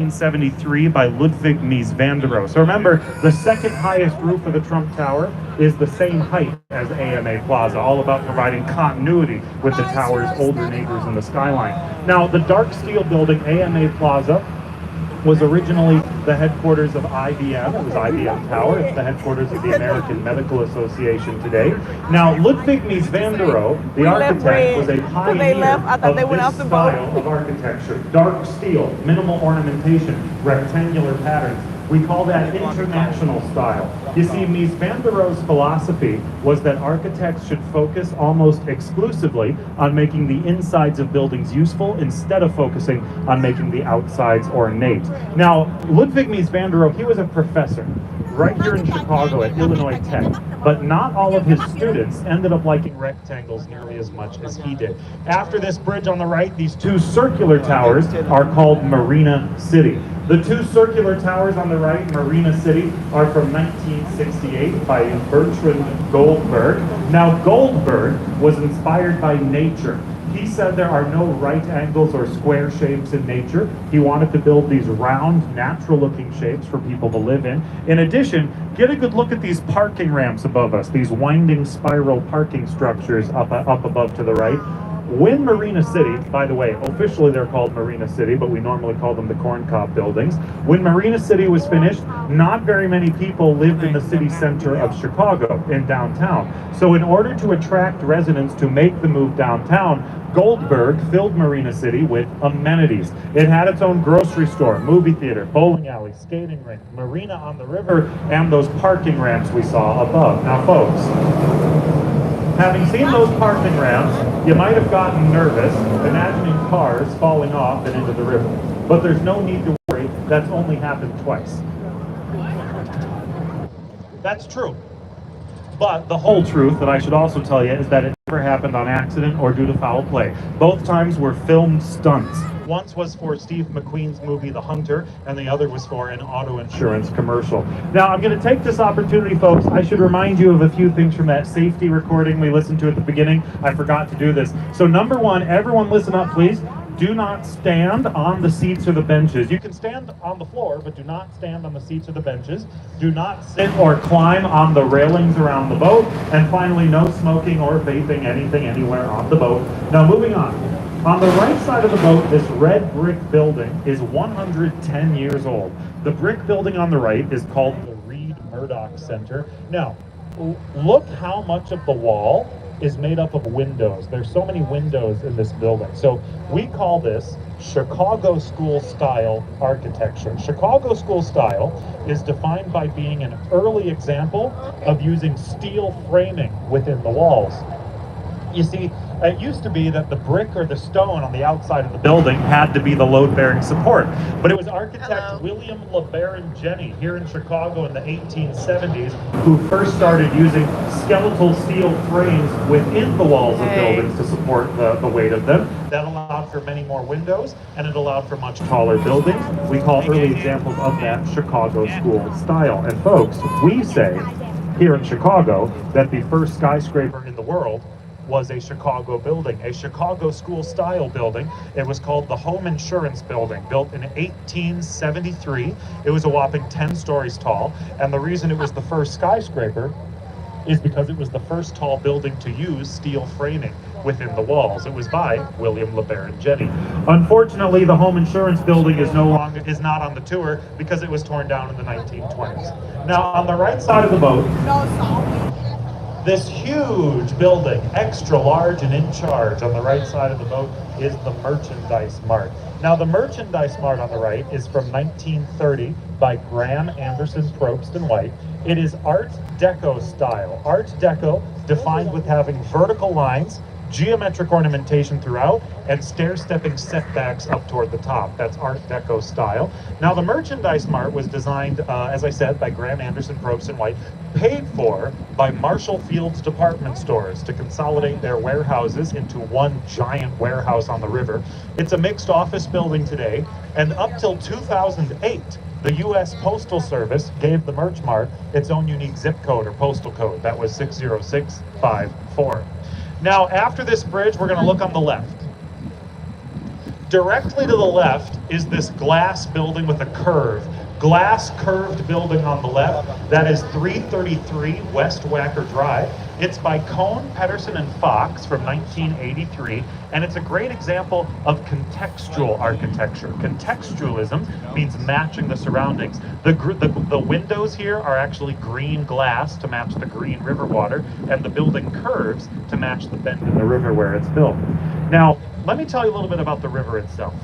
1973 by Ludwig Mies van der Rohe. So remember, the second highest roof of the Trump Tower is the same height as AMA Plaza, all about providing continuity with the tower's older neighbors in the skyline. Now, the dark steel building, AMA Plaza, was originally the headquarters of IBM. It was IBM Tower. It's the headquarters of the American Medical Association today. Now, Ludwig Mies van der Rohe, the architect, was a pioneer of this style of architecture. Dark steel, minimal ornamentation, rectangular patterns. We call that international style. You see, Mies van der Rohe's philosophy was that architects should focus almost exclusively on making the insides of buildings useful instead of focusing on making the outsides ornate. Now, Ludwig Mies van der Rohe, he was a professor right here in Chicago at Illinois Tech, but not all of his students ended up liking rectangles nearly as much as he did. After this bridge on the right, these two circular towers are called Marina City. The two circular towers on the right, Marina City, are from 1968 by Bertrand Goldberg. Now, Goldberg was inspired by nature. He said there are no right angles or square shapes in nature. He wanted to build these round, natural-looking shapes for people to live in. In addition, get a good look at these parking ramps above us, these winding spiral parking structures up above to the right. When Marina City, by the way, officially they're called Marina City, but we normally call them the Corn Cob buildings. When Marina City was finished, not very many people lived in the city center of Chicago, in downtown. So in order to attract residents to make the move downtown, Goldberg filled Marina City with amenities. It had its own grocery store, movie theater, bowling alley, skating rink, marina on the river, and those parking ramps we saw above. Now, folks, having seen those parking ramps, you might have gotten nervous imagining cars falling off and into the river. But there's no need to worry, that's only happened twice. That's true. But the whole truth that I should also tell you is that it never happened on accident or due to foul play. Both times were filmed stunts. Once was for Steve McQueen's movie The Hunter, and the other was for an auto insurance commercial. Now, I'm going to take this opportunity, folks. I should remind you of a few things from that safety recording we listened to at the beginning. I forgot to do this. So number one, everyone listen up, please. Do not stand on the seats or the benches. You can stand on the floor, but do not stand on the seats or the benches. Do not sit or climb on the railings around the boat. And finally, no smoking or vaping anything anywhere on the boat. Now, moving on. On the right side of the boat, this red brick building is 110 years old. The brick building on the right is called the Reed Murdoch Center. Now, look how much of the wall is made up of windows. There's so many windows in this building. So we call this Chicago School style architecture. Chicago School style is defined by being an early example of using steel framing within the walls. You see, it used to be that the brick or the stone on the outside of the building had to be the load-bearing support. But it was architect William LeBaron Jenney here in Chicago in the 1870s who first started using skeletal steel frames within the walls of buildings to support the weight of them. That allowed for many more windows, and it allowed for much taller buildings. We call early examples of that Chicago School style. And folks, we say here in Chicago that the first skyscraper in the world was a Chicago building, a Chicago School style building. It was called the Home Insurance Building, built in 1873. It was a whopping 10 stories tall, and the reason it was the first skyscraper is because it was the first tall building to use steel framing within the walls. It was by William LeBaron Jenney. Unfortunately, the Home Insurance Building is not on the tour because it was torn down in the 1920s. Now, on the right side of the boat, this huge building, extra large and in charge on the right side of the boat, is the Merchandise Mart. Now, the Merchandise Mart on the right is from 1930 by Graham Anderson Probst and White. It is Art Deco style. Art Deco defined with having vertical lines, geometric ornamentation throughout, and stair-stepping setbacks up toward the top. That's Art Deco style. Now, the Merchandise Mart was designed, as I said, by Graham Anderson, Probst and White, paid for by Marshall Field's department stores to consolidate their warehouses into one giant warehouse on the river. It's a mixed office building today, and up till 2008, the U.S. Postal Service gave the Merch Mart its own unique zip code or postal code. That was 60654. Now, after this bridge, we're going to look on the left. Directly to the left is this glass building with a curve. Glass curved building on the left. That is 333 West Wacker Drive. It's by Cohn, Pedersen, and Fox from 1983, and it's a great example of contextual architecture. Contextualism means matching the surroundings. The windows here are actually green glass to match the green river water, and the building curves to match the bend in the river where it's built. Now, let me tell you a little bit about the river itself.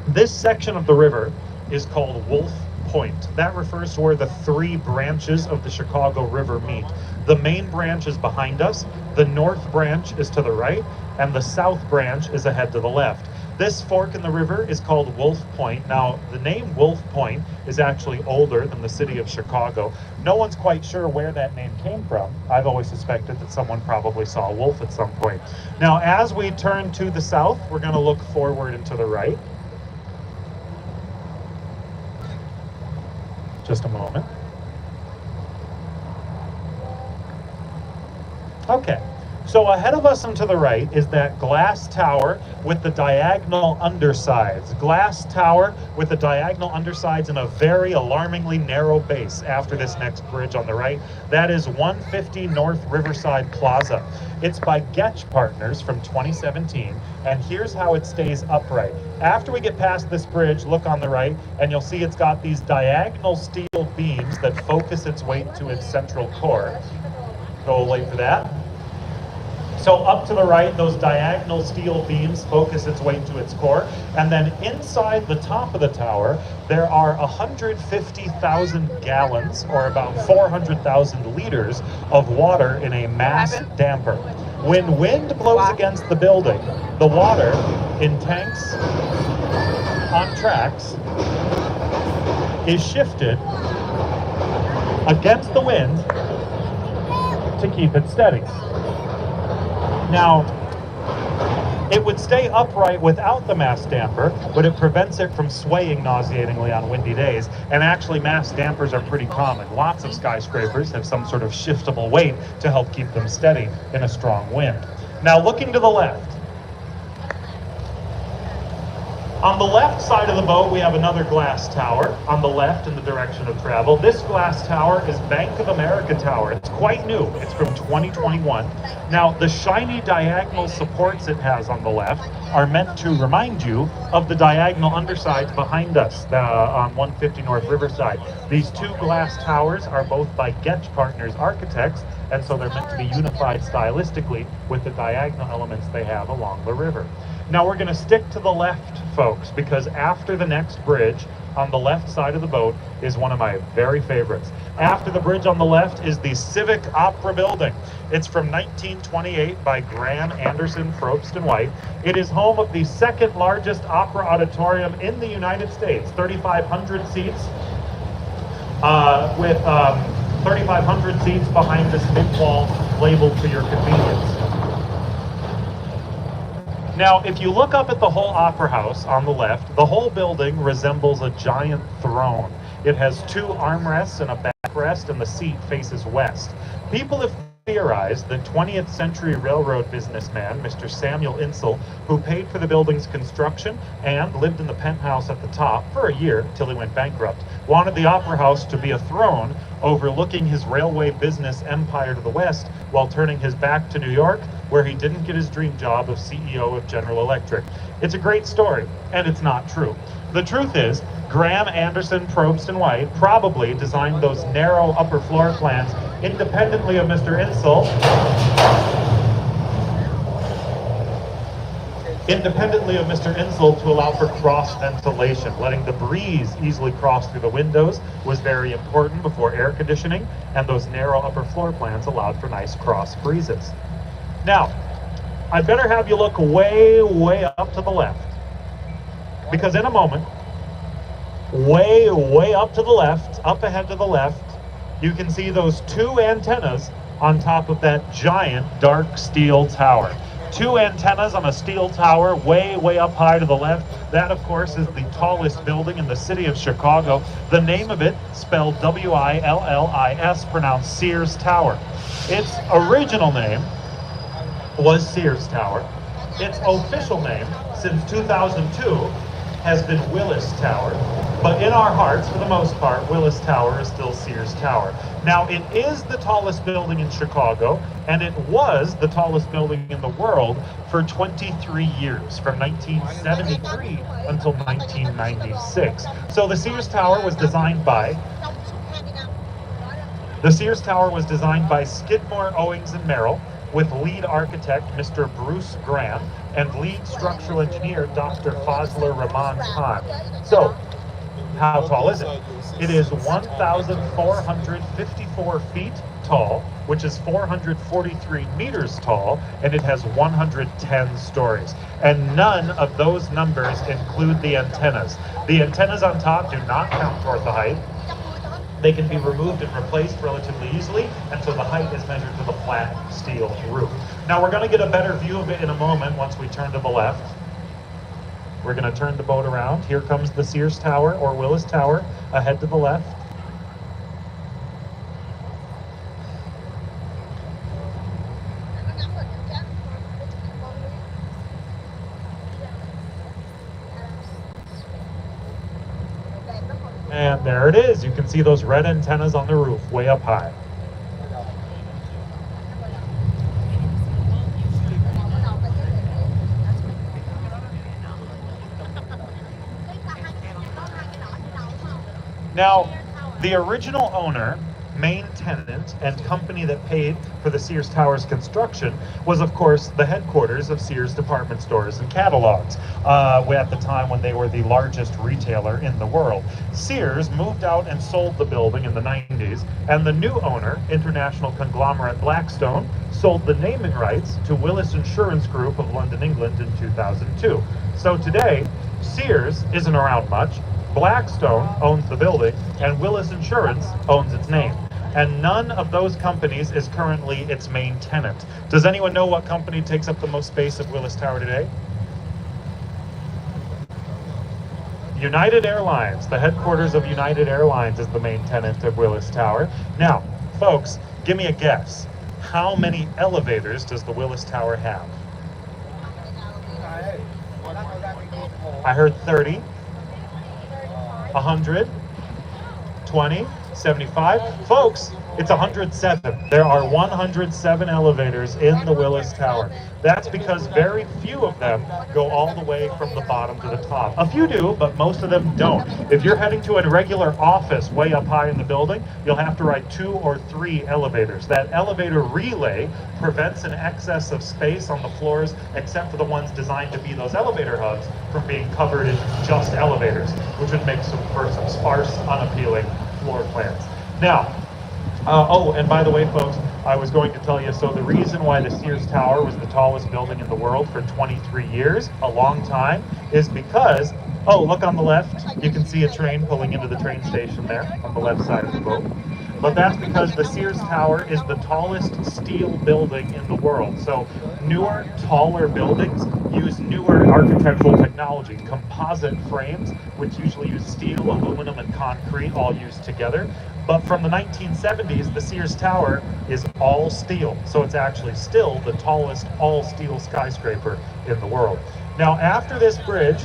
This section of the river is called Wolf Point. That refers to where the three branches of the Chicago River meet. The main branch is behind us, the north branch is to the right, and the south branch is ahead to the left. This fork in the river is called Wolf Point. Now, the name Wolf Point is actually older than the city of Chicago. No one's quite sure where that name came from. I've always suspected that someone probably saw a wolf at some point. Now, as we turn to the south, we're going to look forward and to the right. Just a moment. Okay, so ahead of us and to the right is that glass tower with the diagonal undersides. Glass tower with the diagonal undersides and a very alarmingly narrow base after this next bridge on the right. That is 150 North Riverside Plaza. It's by Getch Partners from 2017, and here's how it stays upright. After we get past this bridge, look on the right, and you'll see it's got these diagonal steel beams that focus its weight to its central core. Go late for that. So up to the right, those diagonal steel beams focus its weight to its core. And then inside the top of the tower, there are 150,000 gallons, or about 400,000 liters of water in a mass damper. When wind blows against the building, the water in tanks on tracks is shifted against the wind to keep it steady. Now, it would stay upright without the mass damper, but it prevents it from swaying nauseatingly on windy days. And actually, mass dampers are pretty common. Lots of skyscrapers have some sort of shiftable weight to help keep them steady in a strong wind. Now, looking to the left. On the left side of the boat, we have another glass tower on the left in the direction of travel. This glass tower is Bank of America Tower. It's quite new. It's from 2021. Now, the shiny diagonal supports it has on the left are meant to remind you of the diagonal undersides behind us on 150 North Riverside. These two glass towers are both by Getch Partners architects, and so they're meant to be unified stylistically with the diagonal elements they have along the river. Now we're going to stick to the left, folks, because after the next bridge on the left side of the boat is one of my very favorites. After the bridge on the left is the Civic Opera Building. It's from 1928 by Graham Anderson, Probst and White. It is home of the second largest opera auditorium in the United States, 3,500 seats, with 3,500 seats behind this big wall labeled for your convenience. Now, if you look up at the whole Opera House on the left, the whole building resembles a giant throne. It has two armrests and a backrest, and the seat faces west. People have theorized that 20th century railroad businessman, Mr. Samuel Insull, who paid for the building's construction and lived in the penthouse at the top for a year till he went bankrupt, wanted the Opera House to be a throne overlooking his railway business empire to the west while turning his back to New York, where he didn't get his dream job of CEO of General Electric. It's a great story, and it's not true. The truth is, Graham Anderson, Probst and White probably designed those narrow upper floor plans independently of Mr. Insull, to allow for cross ventilation. Letting the breeze easily cross through the windows was very important before air conditioning, and those narrow upper floor plans allowed for nice cross breezes. Now, I'd better have you look way, way up to the left, because in a moment, way, way up to the left, up ahead to the left, you can see those two antennas on top of that giant dark steel tower. Two antennas on a steel tower way, way up high to the left. That, of course, is the tallest building in the city of Chicago. The name of it, spelled W-I-L-L-I-S, pronounced Sears Tower. Its original name was Sears Tower. Its official name, since 2002 has been Willis Tower. But in our hearts, for the most part, Willis Tower is still Sears Tower. Now, it is the tallest building in Chicago, and it was the tallest building in the world for 23 years, from 1973 until 1996. So the Sears Tower was designed by Skidmore, Owings and Merrill, with lead architect Mr. Bruce Graham and lead structural engineer Dr. Fazlur Rahman Khan. So, how tall is it? It is 1,454 feet tall, which is 443 meters tall, and it has 110 stories. And none of those numbers include the antennas. The antennas on top do not count toward the height. They can be removed and replaced relatively easily, and so the height is measured to the flat steel roof. Now we're going to get a better view of it in a moment once we turn to the left. We're going to turn the boat around. Here comes the Sears Tower, or Willis Tower, ahead to the left. And there it is. You can see those red antennas on the roof, way up high. Now, the original owner, main tenant, and company that paid for the Sears Tower's construction was, of course, the headquarters of Sears department stores and catalogs, at the time when they were the largest retailer in the world. Sears moved out and sold the building in the 90s, and the new owner, international conglomerate Blackstone, sold the naming rights to Willis Insurance Group of London, England in 2002. So today, Sears isn't around much, Blackstone owns the building, and Willis Insurance owns its name. And none of those companies is currently its main tenant. Does anyone know what company takes up the most space at Willis Tower today? United Airlines. The headquarters of United Airlines is the main tenant of Willis Tower. Now, folks, give me a guess. How many elevators does the Willis Tower have? I heard 30, 100, 20, 75. Folks, it's 107. There are 107 elevators in the Willis Tower. That's because very few of them go all the way from the bottom to the top. A few do, but most of them don't. If you're heading to a regular office way up high in the building, you'll have to ride 2 or 3 elevators. That elevator relay prevents an excess of space on the floors, except for the ones designed to be those elevator hubs, from being covered in just elevators, which would make for some sparse, unappealing floor plans. Now, oh, and by the way, folks, I was going to tell you, so the reason why the Sears Tower was the tallest building in the world for 23 years, a long time, is because, oh, look on the left, you can see a train pulling into the train station there on the left side of the boat. But that's because the Sears Tower is the tallest steel building in the world. So newer, taller buildings use newer architectural technology, composite frames, which usually use steel, aluminum, and concrete all used together. But from the 1970s, the Sears Tower is all steel. So it's actually still the tallest all-steel skyscraper in the world. Now, after this bridge,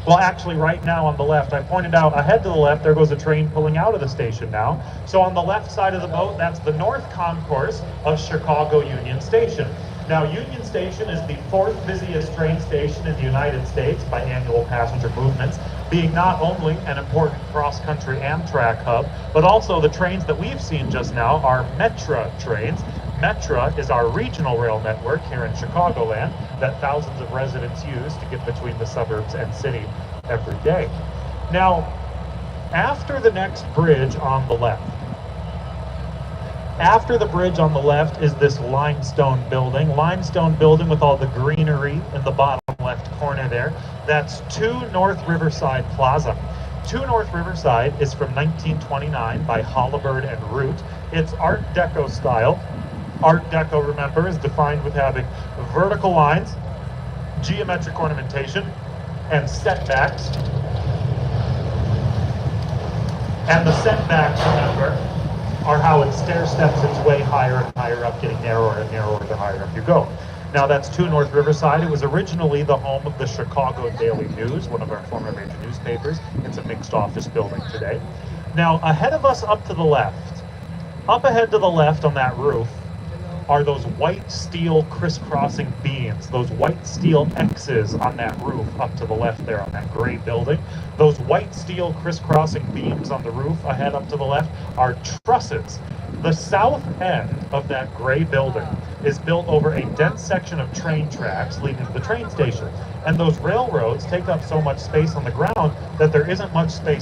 well, actually, right now on the left, I pointed out ahead to the left, there goes a train pulling out of the station now. So on the left side of the boat, that's the North Concourse of Chicago Union Station. Now, Union Station is the 4th busiest train station in the United States by annual passenger movements, being not only an important cross-country Amtrak hub, but also the trains that we've seen just now are Metra trains. Metra is our regional rail network here in Chicagoland that thousands of residents use to get between the suburbs and city every day. Now, after the next bridge on the left, is this limestone building with all the greenery in the bottom left corner there. That's 2 North Riverside Plaza. 2 North Riverside is from 1929 by Holabird and Root. It's Art Deco style. Art Deco, remember, is defined with having vertical lines, geometric ornamentation, and setbacks. And the setbacks, remember, are how it stair steps its way higher and higher up, getting narrower and narrower the higher up you go. Now that's 2 North Riverside. It was originally the home of the Chicago Daily News, one of our former major newspapers. It's a mixed office building today. Now ahead of us up to the left, up ahead to the left on that roof, are those white steel crisscrossing beams, those white steel X's on that roof up to the left there on that gray building. Those white steel crisscrossing beams on the roof ahead up to the left are trusses. The south end of that gray building is built over a dense section of train tracks leading to the train station. And those railroads take up so much space on the ground that there isn't much space